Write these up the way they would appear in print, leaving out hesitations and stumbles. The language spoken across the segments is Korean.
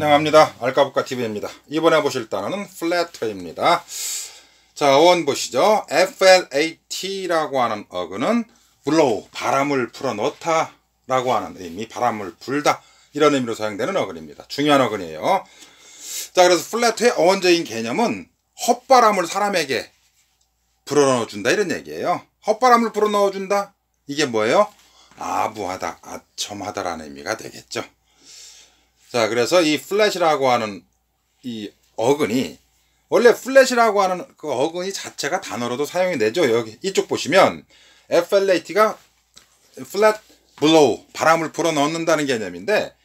환영합니다. 알까부까TV입니다. 이번에 보실 단어는 플래터입니다. 자, 어원 보시죠. FLAT라고 하는 어근은 blow, 바람을 불어넣다 라고 하는 의미, 바람을 불다 이런 의미로 사용되는 어근입니다. 중요한 어근이에요. 자, 그래서 플래터의 어원적인 개념은 헛바람을 사람에게 불어넣어준다 이런 얘기예요. 헛바람을 불어넣어준다? 이게 뭐예요? 아부하다, 아첨하다라는 의미가 되겠죠. 자, 그래서 이 플랫이라고 하는 이 어근이, 원래 플랫이라고 하는 그 어근이 자체가 단어로도 사용이 되죠. 여기 이쪽 보시면 FLAT가 flat blow, 바람을 불어 넣는다는 개념인데,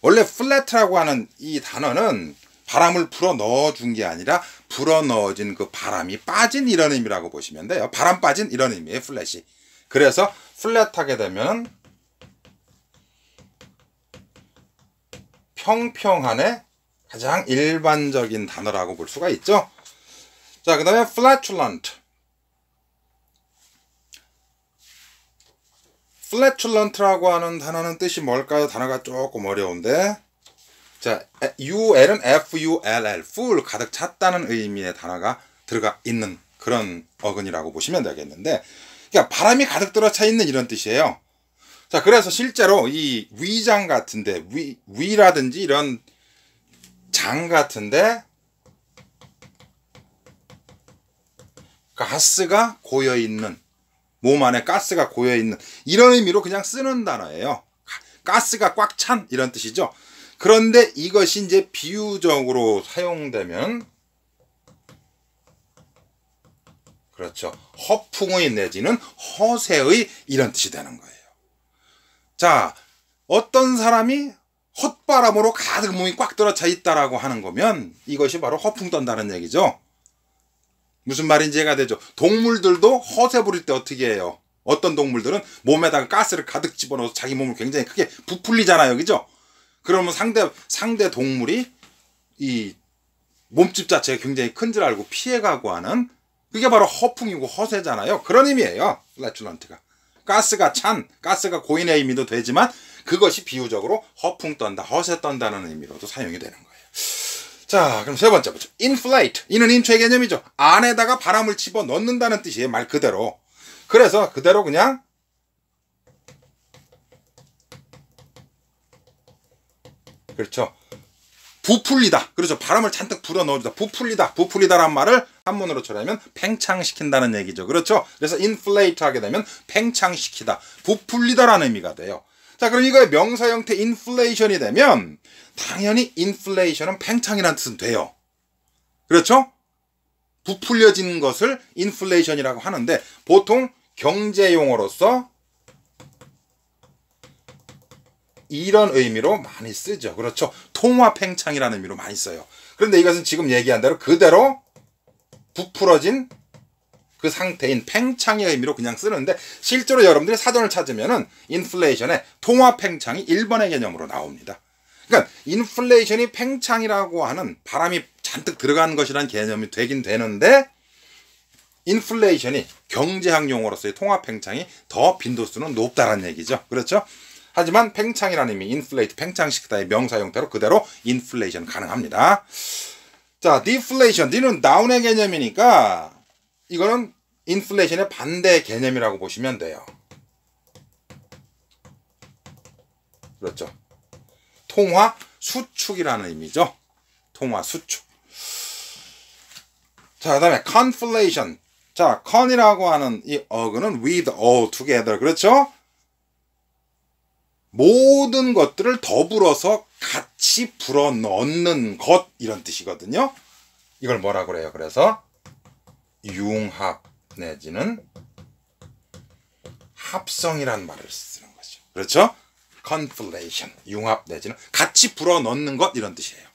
원래 플랫이라고 하는 이 단어는 바람을 불어 넣어준 게 아니라 불어 넣어진 그 바람이 빠진 이런 의미라고 보시면 돼요. 바람 빠진 이런 의미예요, 플랫이. 그래서 플랫하게 되면 평평한의 가장 일반적인 단어라고 볼 수가 있죠. 자, 그 다음에 flatulent. flatulent라고 하는 단어는 뜻이 뭘까요? 단어가 조금 어려운데, 자, UL은 FULL, full, 가득 찼다는 의미의 단어가 들어가 있는 그런 어근이라고 보시면 되겠는데, 그러니까 바람이 가득 들어차 있는 이런 뜻이에요. 자, 그래서 실제로 이 위장 같은데, 위라든지 이런 장 같은데 가스가 고여있는, 몸 안에 가스가 고여있는 이런 의미로 그냥 쓰는 단어예요. 가스가 꽉 찬 이런 뜻이죠. 그런데 이것이 이제 비유적으로 사용되면, 그렇죠, 허풍의 내지는 허세의 이런 뜻이 되는 거예요. 자, 어떤 사람이 헛바람으로 가득 몸이 꽉 들어차 있다라고 하는 거면 이것이 바로 허풍 떤다는 얘기죠. 무슨 말인지 이해가 되죠. 동물들도 허세 부릴 때 어떻게 해요? 어떤 동물들은 몸에다가 가스를 가득 집어넣어서 자기 몸을 굉장히 크게 부풀리잖아요, 그죠? 그러면 상대 동물이 이 몸집 자체가 굉장히 큰 줄 알고 피해가고 하는, 그게 바로 허풍이고 허세잖아요. 그런 의미예요, 플래츄런트가. 가스가 찬, 가스가 고인의 의미도 되지만 그것이 비유적으로 허풍 떤다, 허세 떤다는 의미로도 사용이 되는 거예요. 자, 그럼 세 번째 보죠. inflate. 이는 인초의 개념이죠. 안에다가 바람을 집어 넣는다는 뜻이에요, 말 그대로. 그래서 그대로 그냥 그렇죠, 부풀리다. 그렇죠, 바람을 잔뜩 불어 넣어주다. 부풀리다. 부풀리다란 말을 한문으로 처리하면 팽창시킨다는 얘기죠. 그렇죠. 그래서 inflate 하게 되면 팽창시키다, 부풀리다라는 의미가 돼요. 자, 그럼 이거의 명사 형태 inflation이 되면 당연히 inflation은 팽창이라는 뜻은 돼요. 그렇죠? 부풀려진 것을 inflation이라고 하는데, 보통 경제용어로서 이런 의미로 많이 쓰죠. 그렇죠. 통화 팽창이라는 의미로 많이 써요. 그런데 이것은 지금 얘기한 대로 그대로 부풀어진 그 상태인 팽창의 의미로 그냥 쓰는데, 실제로 여러분들이 사전을 찾으면은 인플레이션의 통화 팽창이 1번의 개념으로 나옵니다. 그러니까 인플레이션이 팽창이라고 하는, 바람이 잔뜩 들어간 것이라는 개념이 되긴 되는데, 인플레이션이 경제학 용어로서의 통화 팽창이 더 빈도수는 높다는 얘기죠. 그렇죠? 하지만 팽창이라는 의미, 인플레이트, 팽창시키다의 명사 형태로 그대로 인플레이션 가능합니다. 자, 디플레이션. D는 다운의 개념이니까 이거는 인플레이션의 반대 개념이라고 보시면 돼요. 그렇죠. 통화 수축이라는 의미죠. 통화 수축. 자, 그 다음에 conflation. 자, con이라고 하는 이 어근은 with all together. 그렇죠? 모든 것들을 더불어서 같이 불어넣는 것, 이런 뜻이거든요. 이걸 뭐라고 그래요? 그래서 융합 내지는 합성이란 말을 쓰는 거죠. 그렇죠? conflation, 융합 내지는 같이 불어넣는 것, 이런 뜻이에요.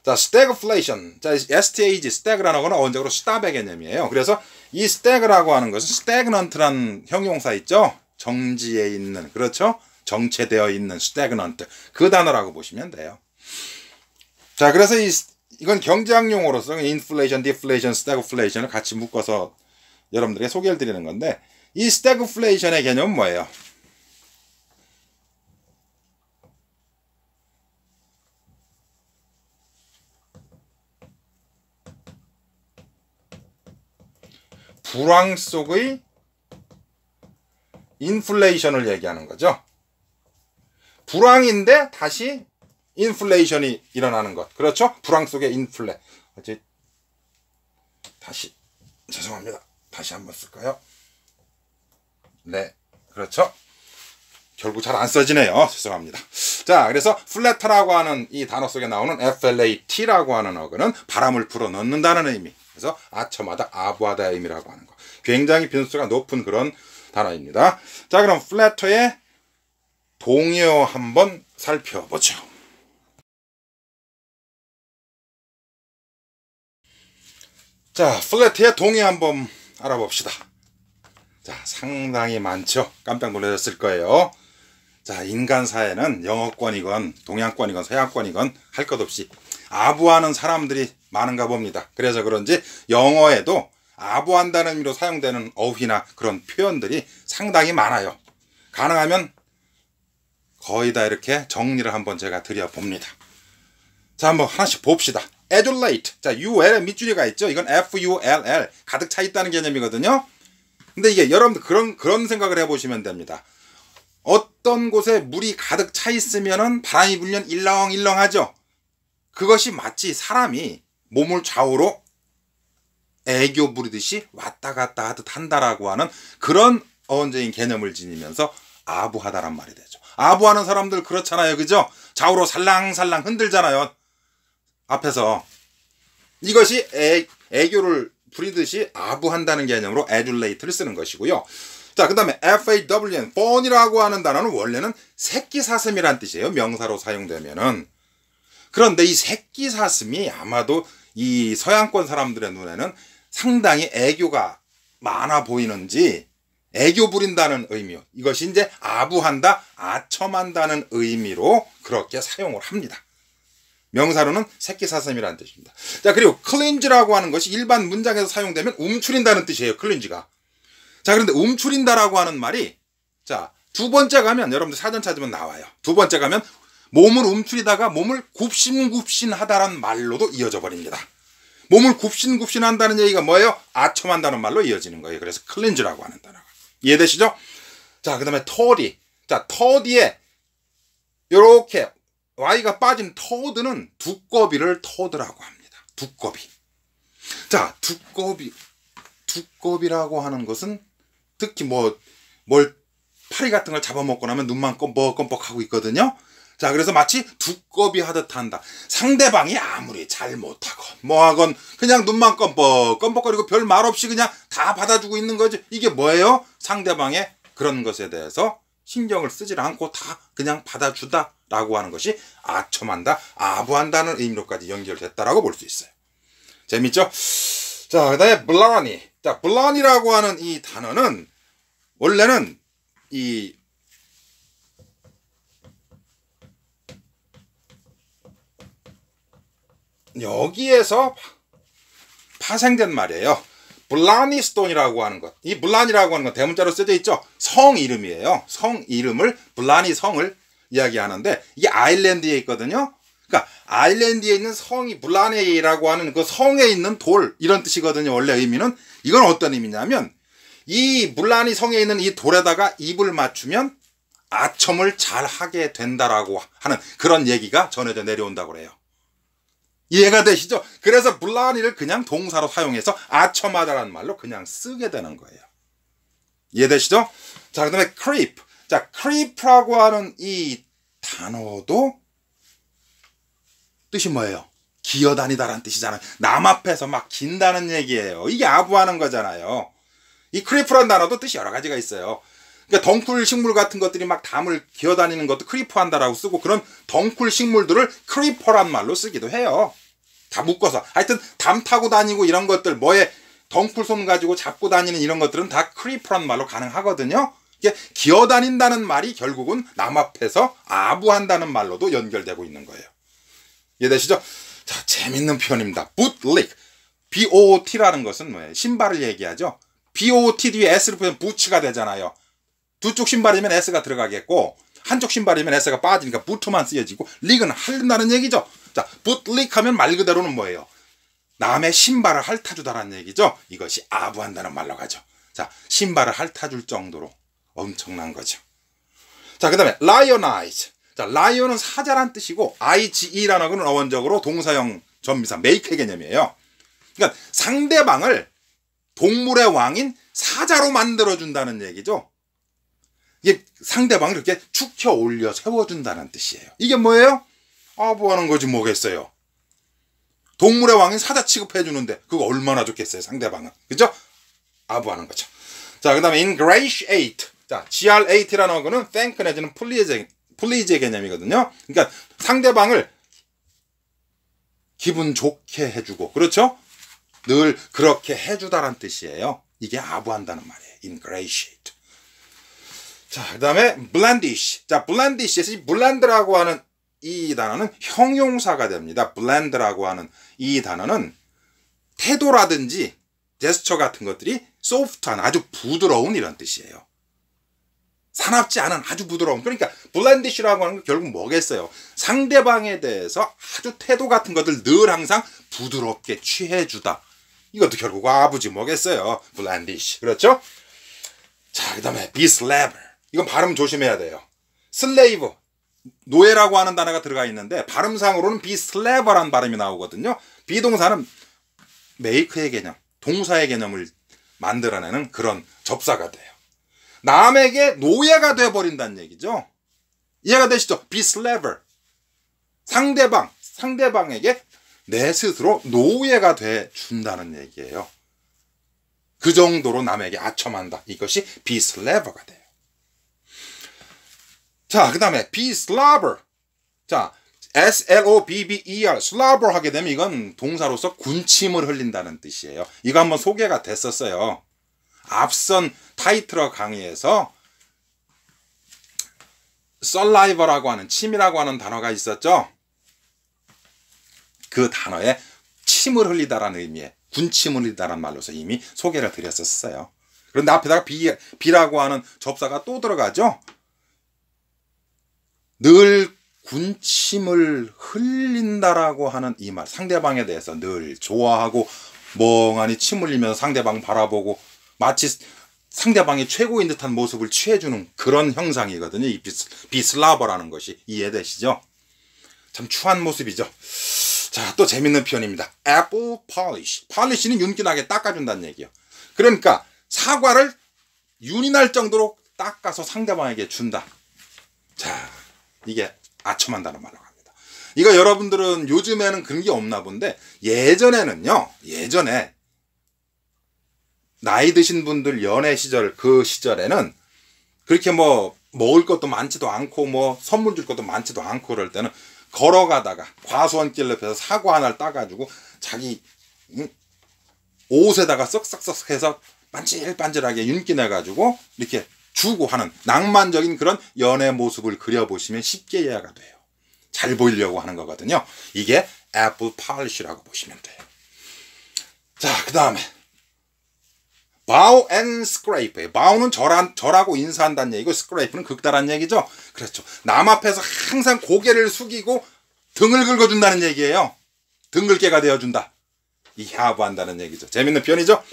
자, stagflation. 자, STAG, stag라는 거는 원적으로 stop의 개념이에요. 그래서 이 stag라고 하는 것은 stagnant라는 형용사 있죠? 정지에 있는, 그렇죠? 정체되어 있는 stagnant, 그 단어라고 보시면 돼요. 자, 그래서 이건 경제학 용어로서 inflation, deflation, stagflation을 같이 묶어서 여러분들에게 소개를 드리는 건데, 이 stagflation의 개념은 뭐예요? 불황 속의 인플레이션을 얘기하는 거죠. 불황인데 다시 인플레이션이 일어나는 것. 그렇죠? 불황 속의 인플레. 다시 죄송합니다. 다시 한번 쓸까요? 네, 그렇죠. 결국 잘 안 써지네요. 죄송합니다. 자, 그래서 플래터라고 하는 이 단어 속에 나오는 FLAT라고 하는 어근은 바람을 불어넣는다는 의미. 그래서 아첨하다, 아부하다의 의미라고 하는 거. 굉장히 빈수가 높은 그런 단어입니다. 자, 그럼 플래터의 동의어 한번 살펴보죠. 자, 플래터의 동의어 한번 알아봅시다. 자, 상당히 많죠. 깜짝 놀라셨을 거예요. 자, 인간사회는 영어권이건 동양권이건 서양권이건 할 것 없이 아부하는 사람들이 많은가 봅니다. 그래서 그런지 영어에도 아부한다는 의미로 사용되는 어휘나 그런 표현들이 상당히 많아요. 가능하면 거의 다 이렇게 정리를 한번 제가 드려봅니다. 자, 한번 하나씩 봅시다. adulate. 자, ul에 밑줄이가 있죠. 이건 full. 가득 차 있다는 개념이거든요. 근데 이게 여러분들 그런 생각을 해보시면 됩니다. 어떤 곳에 물이 가득 차 있으면은 바람이 불면 일렁일렁하죠. 그것이 마치 사람이 몸을 좌우로 애교 부리듯이 왔다 갔다 하듯 한다라고 하는 그런 어원적인 개념을 지니면서 아부하다란 말이 되죠. 아부하는 사람들 그렇잖아요. 그죠? 좌우로 살랑살랑 흔들잖아요. 앞에서. 이것이 애교를 부리듯이 아부한다는 개념으로 adulate를 쓰는 것이고요. 자, 그 다음에 FAWN, fun이라고 하는 단어는 원래는 새끼사슴이란 뜻이에요. 명사로 사용되면은. 그런데 이 새끼사슴이 아마도 이 서양권 사람들의 눈에는 상당히 애교가 많아 보이는지 애교 부린다는 의미요. 이것이 이제 아부한다, 아첨한다는 의미로 그렇게 사용을 합니다. 명사로는 새끼사슴이라는 뜻입니다. 자, 그리고 cleanse라고 하는 것이 일반 문장에서 사용되면 움츠린다는 뜻이에요. cleanse가. 자, 그런데 움츠린다라고 하는 말이, 자, 두 번째 가면 여러분들 사전 찾으면 나와요. 두 번째 가면 몸을 움츠리다가 몸을 굽신굽신하다라는 말로도 이어져 버립니다. 몸을 굽신굽신한다는 얘기가 뭐예요? 아첨한다는 말로 이어지는 거예요. 그래서 cleanse라고 하는 단어가. 이해되시죠? 자, 그 다음에 toddy. 자, toddy에 요렇게 Y가 빠진 토드는 두꺼비를 토드라고 합니다. 두꺼비. 자, 두꺼비라고 하는 것은 특히 뭘 파리 같은 걸 잡아먹고 나면 눈만 껌뻑껌뻑하고 있거든요. 자, 그래서 마치 두꺼비 하듯 한다. 상대방이 아무리 잘 못하건 뭐하건 그냥 눈만 껌뻑껌뻑거리고 별 말 없이 그냥 다 받아주고 있는 거지. 이게 뭐예요? 상대방의 그런 것에 대해서 신경을 쓰지 않고 다 그냥 받아주다라고 하는 것이 아첨한다, 아부한다는 의미로까지 연결됐다라고 볼 수 있어요. 재밌죠? 자, 그 다음에 blarney. 자, blarney라고 하는 이 단어는 원래는 이 여기에서 파생된 말이에요. 블라니 스톤이라고 하는 것. 이 블라니라고 하는 건 대문자로 쓰여져 있죠. 성 이름이에요. 성 이름을 블라니 성을 이야기하는데 이게 아일랜드에 있거든요. 그러니까 아일랜드에 있는 성이 블라니라고 하는 그 성에 있는 돌 이런 뜻이거든요. 원래 의미는. 이건 어떤 의미냐면 이 블라니 성에 있는 이 돌에다가 입을 맞추면 아첨을 잘 하게 된다라고 하는 그런 얘기가 전해져 내려온다고 그래요. 이해가 되시죠? 그래서 블라니를 그냥 동사로 사용해서 아첨하다라는 말로 그냥 쓰게 되는 거예요. 이해되시죠? 자, 그 다음에 creep. 자, creep라고 하는 이 단어도 뜻이 뭐예요? 기어다니다라는 뜻이잖아요. 남 앞에서 막 긴다는 얘기예요. 이게 아부하는 거잖아요. 이 creep라는 단어도 뜻이 여러 가지가 있어요. 그러니까 덩쿨 식물 같은 것들이 막 담을 기어다니는 것도 크리퍼한다라고 쓰고 그런 덩쿨 식물들을 크리퍼란 말로 쓰기도 해요. 다 묶어서. 하여튼 담 타고 다니고 이런 것들 뭐에 덩쿨 손 가지고 잡고 다니는 이런 것들은 다 크리퍼란 말로 가능하거든요. 이게 기어다닌다는 말이 결국은 남 앞에서 아부한다는 말로도 연결되고 있는 거예요. 이해되시죠? 자, 재밌는 표현입니다. bootlick. B-O-T라는 것은 뭐예요? 신발을 얘기하죠. B-O-T 뒤에 S를 보면 부츠가 되잖아요. 두 쪽 신발이면 S가 들어가겠고 한쪽 신발이면 S가 빠지니까 부트만 쓰여지고 릭은 할른다는 얘기죠. 자, bootlick 하면 말 그대로는 뭐예요? 남의 신발을 핥아주다라는 얘기죠. 이것이 아부한다는 말로 가죠. 자, 신발을 핥아줄 정도로 엄청난 거죠. 자, 그 다음에 lionize. 자, lion은 사자란 뜻이고 ige라는 것은 어원적으로 동사형 전미사 make의 개념이에요. 그러니까 상대방을 동물의 왕인 사자로 만들어준다는 얘기죠. 이게 상대방을 이렇게 축혀 올려 세워준다는 뜻이에요. 이게 뭐예요? 아부하는 거지 뭐겠어요. 동물의 왕인 사자 취급해주는데 그거 얼마나 좋겠어요, 상대방은. 그죠? 아부하는 거죠. 자, 그 다음에 ingratiate. 자, grate라는 거는 thank 내지는 please의 개념이거든요. 그러니까 상대방을 기분 좋게 해주고, 그렇죠? 늘 그렇게 해주다란 뜻이에요. 이게 아부한다는 말이에요. ingratiate. 자, 그 다음에 blendish. 자, blendish에서 이 blend라고 하는 이 단어는 형용사가 됩니다. blend라고 하는 이 단어는 태도라든지 제스처 같은 것들이 소프트한 아주 부드러운 이런 뜻이에요. 사납지 않은 아주 부드러운. 그러니까 blendish라고 하는 건 결국 뭐겠어요? 상대방에 대해서 아주 태도 같은 것들 늘 항상 부드럽게 취해주다. 이것도 결국 아부지 뭐겠어요? blendish. 그렇죠? 자, 그 다음에 be slaver. 이건 발음 조심해야 돼요. slave, 노예라고 하는 단어가 들어가 있는데 발음상으로는 be slave라는 발음이 나오거든요. 비동사는 make의 개념, 동사의 개념을 만들어내는 그런 접사가 돼요. 남에게 노예가 돼버린다는 얘기죠. 이해가 되시죠? be slaver. 상대방에게 내 스스로 노예가 돼 준다는 얘기예요. 그 정도로 남에게 아첨한다. 이것이 be slaver가 돼요. 자, 그 다음에 be slobber. 자, slobber, slobber 하게 되면 이건 동사로서 군침을 흘린다는 뜻이에요. 이거 한번 소개가 됐었어요. 앞선 타이틀어 강의에서 saliva라고 하는 침이라고 하는 단어가 있었죠. 그 단어에 침을 흘리다라는 의미의 군침을 흘리다라는 말로서 이미 소개를 드렸었어요. 그런데 앞에다가 비라고 하는 접사가 또 들어가죠. 늘 군침을 흘린다라고 하는 이 말, 상대방에 대해서 늘 좋아하고 멍하니 침 흘리면서 상대방 바라보고 마치 상대방이 최고인 듯한 모습을 취해주는 그런 형상이거든요. 이 비슬라버라는 것이. 이해되시죠? 참 추한 모습이죠. 자, 또 재밌는 표현입니다. apple polish. polish는 윤기나게 닦아준다는 얘기예요. 그러니까 사과를 윤이 날 정도로 닦아서 상대방에게 준다. 자, 이게 아첨한다는 말로 합니다. 이거 여러분들은 요즘에는 그런 게 없나 본데 예전에는요. 예전에 나이 드신 분들 연애 시절 그 시절에는 그렇게 뭐 먹을 것도 많지도 않고 뭐 선물 줄 것도 많지도 않고 그럴 때는 걸어가다가 과수원길 옆에서 사과 하나를 따가지고 자기 옷에다가 썩썩썩 해서 반질반질하게 윤기 내가지고 이렇게 주고 하는 낭만적인 그런 연애 모습을 그려보시면 쉽게 이해가 돼요. 잘 보이려고 하는 거거든요. 이게 apple polish라고 보시면 돼요. 자, 그 다음에 bow and scrape. bow는 절하고 인사한다는 얘기고 scrape는 긁다라는 얘기죠. 그렇죠. 남 앞에서 항상 고개를 숙이고 등을 긁어준다는 얘기예요. 등글개가 되어준다. 이 하부한다는 얘기죠. 재밌는 표현이죠.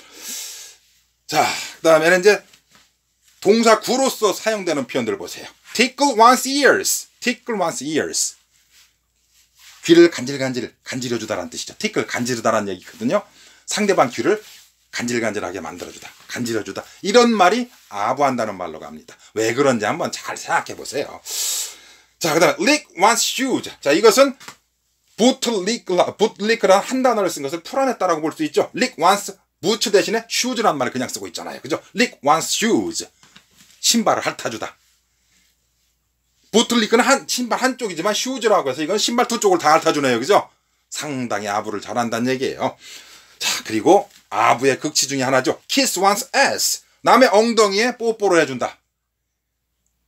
자, 그 다음에는 이제 동사 구로서 사용되는 표현들 보세요. tickle one's ears. tickle one's ears. 귀를 간지려주다라는 뜻이죠. tickle, 간지르다라는 얘기거든요. 상대방 귀를 간질간질하게 만들어주다, 간지러주다. 이런 말이 아부한다는 말로 갑니다. 왜 그런지 한번 잘 생각해 보세요. 자, 그 다음 lick one's shoes. 자, 이것은 bootlick라는 한 단어를 쓴 것을 풀어냈다라고 볼 수 있죠. lick one's boots 대신에 shoes라는 말을 그냥 쓰고 있잖아요. 그죠? lick one's shoes. 신발을 핥아주다. bootlick는 신발 한쪽이지만 shoes라고 해서 이건 신발 두 쪽을 다 핥아주네요. 그죠? 상당히 아부를 잘한다는 얘기예요. 자, 그리고 아부의 극치 중에 하나죠. kiss one's ass. 남의 엉덩이에 뽀뽀를 해준다.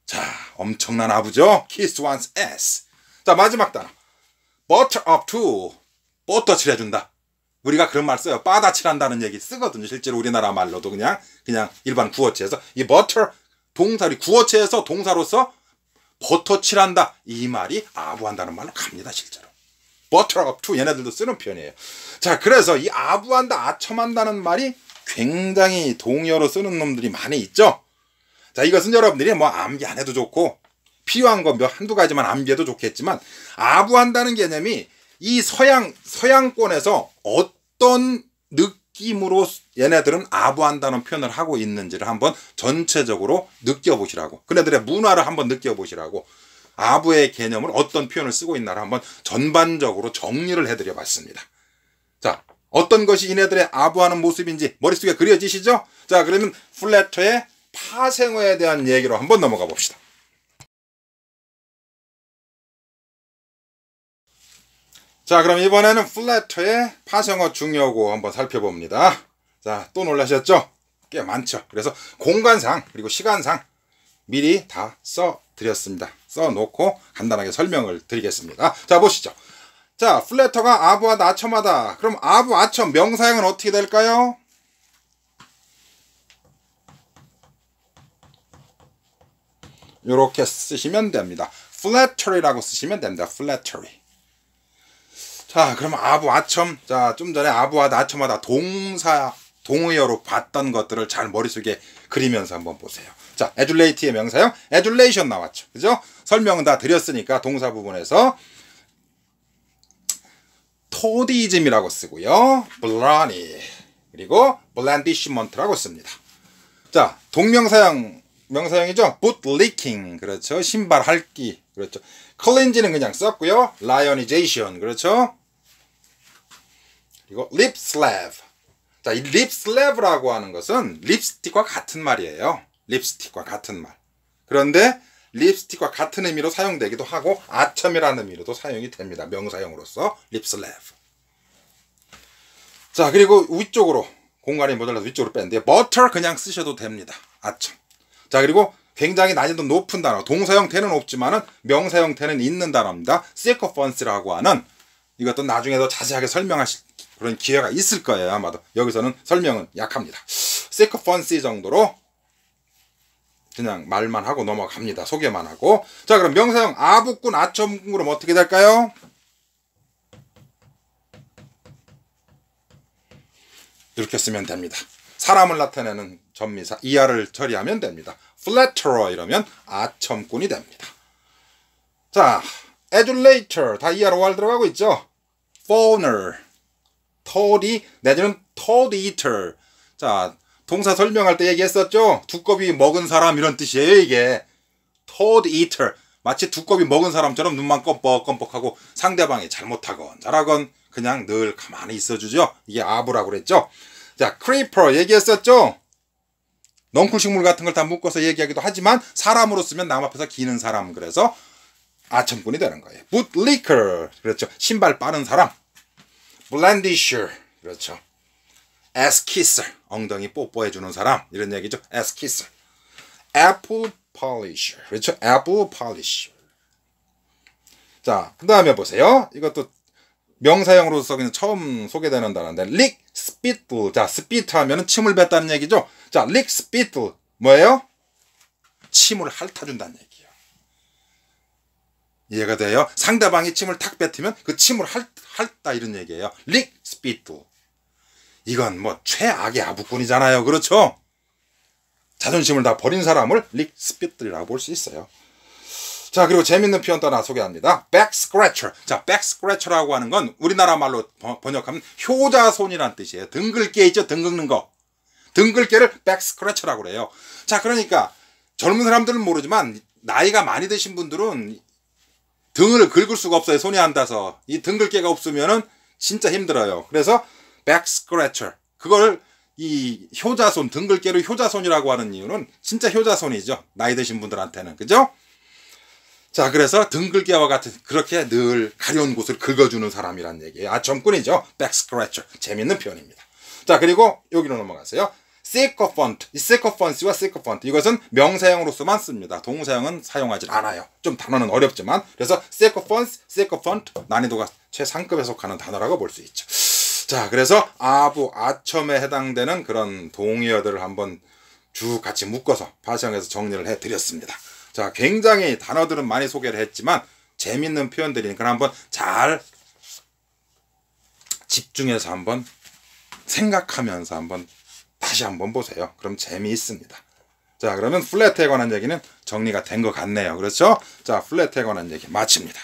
자, 엄청난 아부죠. kiss one's ass. 자, 마지막 단어. butter up to. 버터 칠해준다. 우리가 그런 말 써요. 빠다칠한다는 얘기 쓰거든요. 실제로 우리나라 말로도 그냥 일반 구어체에서 이 butter 동사리 구어체에서 동사로서 버터 칠한다. 이 말이 아부한다는 말로 갑니다. 실제로. butter up to 얘네들도 쓰는 표현이에요. 자, 그래서 이 아부한다, 아첨한다는 말이 굉장히 동의어로 쓰는 놈들이 많이 있죠. 자, 이것은 여러분들이 뭐 암기 안 해도 좋고 필요한 거 한두 가지만 암기해도 좋겠지만, 아부한다는 개념이 이 서양권에서 어떤 느낌으로 얘네들은 아부한다는 표현을 하고 있는지를 한번 전체적으로 느껴보시라고, 그네들의 문화를 한번 느껴보시라고, 아부의 개념을 어떤 표현을 쓰고 있나를 한번 전반적으로 정리를 해드려 봤습니다. 자, 어떤 것이 이네들의 아부하는 모습인지 머릿속에 그려지시죠? 자, 그러면 플래터의 파생어에 대한 얘기로 한번 넘어가 봅시다. 자, 그럼 이번에는 플래터의 파생어 중요고 한번 살펴봅니다. 자, 또 놀라셨죠? 꽤 많죠. 그래서 공간상 그리고 시간상 미리 다 써드렸습니다. 써놓고 간단하게 설명을 드리겠습니다. 자, 보시죠. 자, 플래터가 아부하다, 아첨하다. 그럼 아부, 아첨 명사형은 어떻게 될까요? 이렇게 쓰시면 됩니다. flattery라고 쓰시면 됩니다. flattery. 자, 그럼 아부, 아첨. 자, 좀 전에 아부하다, 아첨하다 동의어로 봤던 것들을 잘 머릿속에 그리면서 한번 보세요. 자, adulate의 명사형 adulation 나왔죠. 그죠? 설명은 다 드렸으니까 동사 부분에서 토디즘이라고 쓰고요. blarney 그리고 blandishment라고 씁니다. 자, 명사형이죠. boot licking 그렇죠. 신발 핥기 그렇죠. cleanse는 그냥 썼고요. lionization 그렇죠. 그리고 lip slap. 자, 이 lip slap라고 하는 것은 립스틱과 같은 말이에요. 립스틱과 같은 말. 그런데 립스틱과 같은 의미로 사용되기도 하고 아첨이라는 의미로도 사용이 됩니다. 명사형으로서 lip slap. 자, 그리고 위쪽으로 공간이 모자라서 위쪽으로 뺐는데 butter 그냥 쓰셔도 됩니다. 아첨. 자, 그리고 굉장히 난이도 높은 단어, 동사 형태는 없지만은 명사 형태는 있는 단어입니다. sycophance라고 하는, 이것도 나중에 더 자세하게 설명하실 그런 기회가 있을 거예요. 아마도 여기서는 설명은 약합니다. sycophants 정도로 그냥 말만 하고 넘어갑니다. 소개만 하고. 자, 그럼 명사형 아부꾼, 아첨꾼 그럼 어떻게 될까요? 이렇게 쓰면 됩니다. 사람을 나타내는 전미사 이하를 처리하면 됩니다. flatterer 이러면 아첨꾼이 됩니다. 자, adulator 다 이하로 왈 들어가고 있죠. fawner 털이 내지는 toad eater. 자, 동사 설명할 때 얘기했었죠. 두꺼비 먹은 사람 이런 뜻이에요. 이게 toad eater, 마치 두꺼비 먹은 사람처럼 눈만 껌뻑껌뻑하고 상대방이 잘못하건 잘하건 그냥 늘 가만히 있어주죠. 이게 아부라고 그랬죠. 자, creeper 얘기했었죠. 넝쿨식물 같은 걸 다 묶어서 얘기하기도 하지만 사람으로 쓰면 남 앞에서 기는 사람, 그래서 아첨꾼이 되는 거예요. bootlicker 그렇죠. 신발 빠른 사람. blandisher 그렇죠. asskisser 엉덩이 뽀뽀해주는 사람 이런 얘기죠. asskisser. apple polisher 그렇죠. apple polisher. 자, 그 다음에 보세요. 이것도 명사형으로서 그냥 처음 소개되는 단어인데 lick spittle. 자, spit 하면은 침을 뱉다는 얘기죠. 자, lick spittle 뭐예요? 침을 핥아준다는 얘기예요. 이해가 돼요? 상대방이 침을 탁 뱉으면 그 침을 핥다 이런 얘기예요. lick spittle. 이건 뭐 최악의 아부꾼이잖아요. 그렇죠? 자존심을 다 버린 사람을 lick spittle이라고 볼 수 있어요. 자, 그리고 재밌는 표현 또 하나 소개합니다. back scratcher. 자, back scratcher라고 하는 건 우리나라 말로 번역하면 효자손이란 뜻이에요. 등 긁게 있죠. 등 긁는 거. 등 긁게를 back scratcher라고 그래요. 자, 그러니까 젊은 사람들은 모르지만 나이가 많이 드신 분들은 등을 긁을 수가 없어요. 손이 안 닿아서. 이 등 긁개가 없으면은 진짜 힘들어요. 그래서 back scratcher. 그걸 이 효자손, 등 긁개를 효자손이라고 하는 이유는 진짜 효자손이죠. 나이 드신 분들한테는. 그죠? 자, 그래서 등 긁개와 같은 그렇게 늘 가려운 곳을 긁어주는 사람이란 얘기예요. 아첨꾼이죠. back scratcher. 재밌는 표현입니다. 자, 그리고 여기로 넘어가세요. sycophant. 이 sycophance와 sycophant. 이것은 명사형으로서만 씁니다. 동사형은 사용하지 않아요. 좀 단어는 어렵지만. 그래서 sycophants, sycophant 난이도가 최상급에 속하는 단어라고 볼 수 있죠. 자, 그래서 아부, 아첨에 해당되는 그런 동의어들을 한번 쭉 같이 묶어서 파생해서 정리를 해드렸습니다. 자, 굉장히 단어들은 많이 소개를 했지만 재밌는 표현들이니까 한번 잘 집중해서 한번 생각하면서 한번 다시 한번 보세요. 그럼 재미있습니다. 자, 그러면 플랫에 관한 얘기는 정리가 된 것 같네요. 그렇죠? 자, 플랫에 관한 얘기 마칩니다.